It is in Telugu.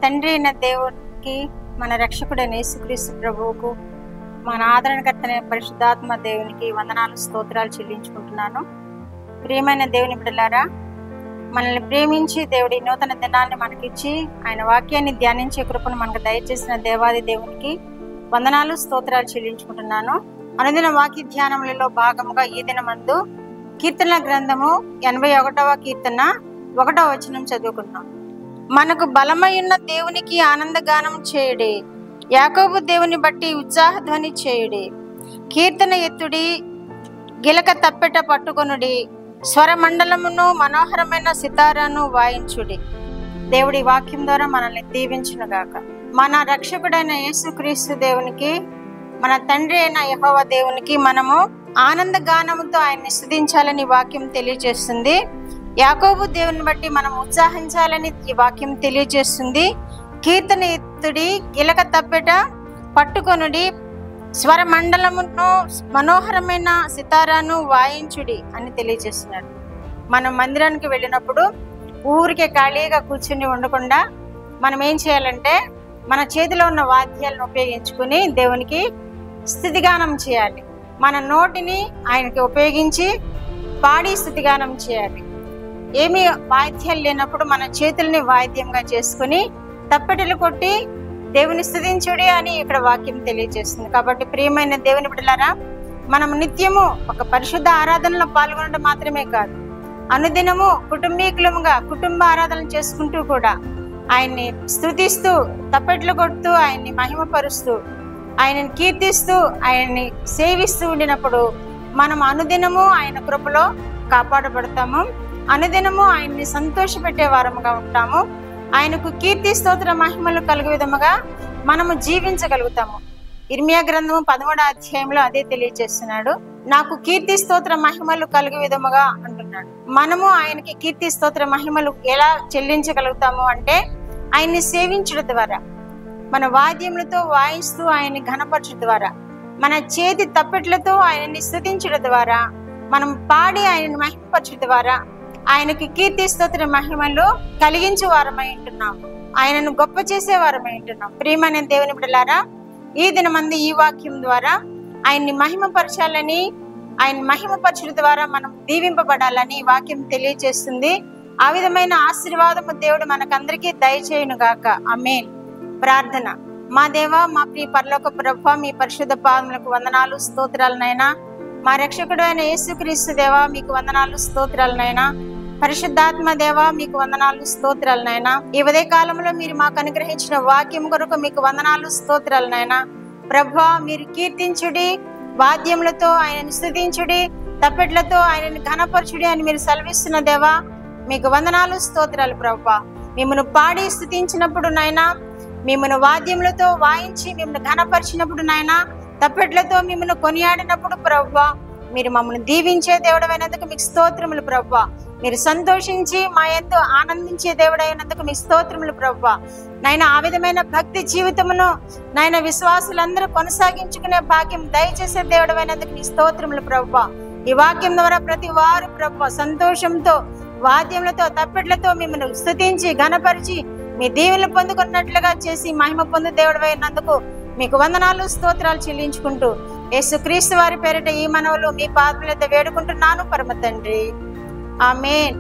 తండ్రి అయిన దేవునికి, మన రక్షకుడైన యేసుక్రీస్తు ప్రభువుకు, మన ఆదరణకర్త పరిశుద్ధాత్మ దేవునికి వందనాలు స్తోత్రాలు చెల్లించుకుంటున్నాను. ప్రియమైన దేవుని బిడ్డలారా, మనల్ని ప్రేమించి దేవుడి నూతన దినాన్ని మనకిచ్చి ఆయన వాక్యాన్ని ధ్యానించే కృపను మనకు దయచేసిన దేవాది దేవునికి వందనాలు స్తోత్రాలు చెల్లించుకుంటున్నాను. అనుదిన వాక్య ధ్యానములలో భాగముగా ఈ దినమందు కీర్తన గ్రంథము 81వ కీర్తన 1వ వచనం చదువుకున్నాం. మనకు బలమైన దేవునికి ఆనందగానం చేయుడి, యాకోబు దేవుని బట్టి ఉత్సాహధ్వని చేయుడి. కీర్తన ఎత్తుడి, గిలక తప్పెట పట్టుకొనుడి, స్వరమండలమును మనోహరమైన సితారాను వాయించుడి. దేవుడి వాక్యం ద్వారా మనల్ని దీవించునుగాక. మన రక్షకుడైన యేసుక్రీస్తు దేవునికి, మన తండ్రి అయిన యెహోవా దేవునికి మనము ఆనందగానముతో ఆయన్ని స్తుతించాలని వాక్యం తెలియజేస్తుంది. యాకోబు దేవుని బట్టి మనం ఉత్సాహించాలని ఈ వాక్యం తెలియజేస్తుంది. కీర్తన ఎత్తుడి, గిలక తప్పెట పట్టుకొనుడి, స్వర మండలమును మనోహరమైన సితారాను వాయించుడి అని తెలియజేస్తున్నాడు. మనం మందిరానికి వెళ్ళినప్పుడు ఊరికే ఖాళీగా కూర్చుని ఉండకుండా మనం ఏం చేయాలంటే మన చేతిలో ఉన్న వాద్యాలను ఉపయోగించుకుని దేవునికి స్తుతిగానం చేయాలి. మన నోటిని ఆయనకి ఉపయోగించి పాడి స్తుతిగానం చేయాలి. ఏమీ వాయిద్యాలు లేనప్పుడు మన చేతుల్ని వాయిద్యంగా చేసుకుని తప్పెటలు కొట్టి దేవుని స్తుతించుడి అని ఇక్కడ వాక్యం తెలియజేస్తుంది. కాబట్టి ప్రియమైన దేవుని బిడ్డలారా, మనం నిత్యము ఒక పరిశుద్ధ ఆరాధనలో పాల్గొనడం మాత్రమే కాదు, అనుదినము కుటుంబీకులముగా కుటుంబ ఆరాధన చేసుకుంటూ కూడా ఆయన్ని స్తుతిస్తూ తప్పెట్లు కొడుతూ ఆయన్ని మహిమపరుస్తూ ఆయనని కీర్తిస్తూ ఆయన్ని సేవిస్తూ ఉండినప్పుడు మనం అనుదినము ఆయన కృపలో కాపాడబడతాము. అనుదినము ఆయన్ని సంతోషపెట్టే వారముగా ఉంటాము. ఆయనకు కీర్తి స్తోత్ర మహిమలు కలుగు విధముగా మనము జీవించగలుగుతాము. ఇర్మియా గ్రంథము 13వ అధ్యాయంలో అదే తెలియజేస్తున్నాడు. నాకు కీర్తి స్తోత్ర మహిమలు కలుగు విధముగా అంటున్నాడు. మనము ఆయనకి కీర్తి స్తోత్ర మహిమలు ఎలా చెల్లించగలుగుతాము అంటే ఆయన్ని సేవించడం ద్వారా, మన వాద్యములతో వాయిస్తూ ఆయన్ని ఘనపరచడం ద్వారా, మన చేతి తప్పెట్లతో ఆయనని స్తుతించడం ద్వారా, మనం పాడి ఆయనని మహిమపరచడం ద్వారా ఆయనకి కీర్తి స్తోత్ర మహిమలు కలిగించే వారమై ఉంటున్నాం. ఆయనను గొప్ప చేసే వారమై ఉంటున్నాం. ప్రియమైన దేవుని బిడ్డలారా, ఈ దినమందు ఈ వాక్యం ద్వారా ఆయన్ని మహిమపరచాలని, ఆయన మహిమపరచడం ద్వారా మనం దీవింపబడాలని వాక్యం తెలియజేస్తుంది. ఆ విధమైన ఆశీర్వాదము దేవుడు మనకందరికీ దయచేయును గాక. ఆమేన్. ప్రార్థన. మా దేవా, మా ప్రియ పరలోక ప్రభువా, మీ పరిశుద్ధ పాదములకు వందనాలు స్తోత్రాలనైనా. మా రక్షకుడు అయిన యేసుక్రీస్తు దేవా, మీకు వందనాలు స్తోత్రాలనైనా. పరిశుద్ధాత్మ దేవా, మీకు వందనాలు స్తోత్రాలనైనా. ఈ ఉదయ కాలంలో మీరు మాకు అనుగ్రహించిన వాక్యం కొరకు మీకు వందనాలు స్తోత్రాలనైనా. ప్రభువా, మీరు కీర్తించుడి, వాద్యములతో ఆయనను స్తుతించుడి, తప్పెట్లతో ఆయనను ఘనపరచుడి అని మీరు సెలవిస్తున్న దేవా, మీకు వందనాలు స్తోత్రాలు. ప్రభువా, మిమ్మల్ని పాడి స్తుతించినప్పుడు నాయనా, మిమ్మల్ని వాద్యములతో వాయించి మిమ్మల్ని ఘనపరిచినప్పుడు నాయనా, తప్పెట్లతో మిమ్మల్ని కొనియాడినప్పుడు ప్రభువా, మీరు మమ్మల్ని దీవించే దేవుడైనందుకు మీకు స్తోత్రములు. ప్రభువా, మీరు సంతోషించి మా యందు ఆనందించే దేవుడైనందుకు మీకు స్తోత్రములు. ప్రభువా, నాయన ఆ విధమైన భక్తి జీవితమును నాయన విశ్వాసులందరూ కొనసాగించుకునే భాగ్యం దయచేసే దేవుడైనందుకు మీకు స్తోత్రములు. ప్రభువా, ఈ వాక్యం ద్వారా ప్రతి వారు ప్రభువా సంతోషంతో వాద్యములతో తప్పెట్లతో మిమ్మల్ని స్తుతించి ఘనపరిచి మీ దీవెనలు పొందుకున్నట్లుగా చేసి మహిమ పొందు దేవుడైనందుకు మీకు వందనాలు స్తోత్రాలు చెల్లించుకుంటూ యేసుక్రీస్తు వారి పేరిట ఈ మనవులు మీ పాదముల యొద్ద వేడుకుంటున్నాను పరమ తండ్రి. ఆమేన్.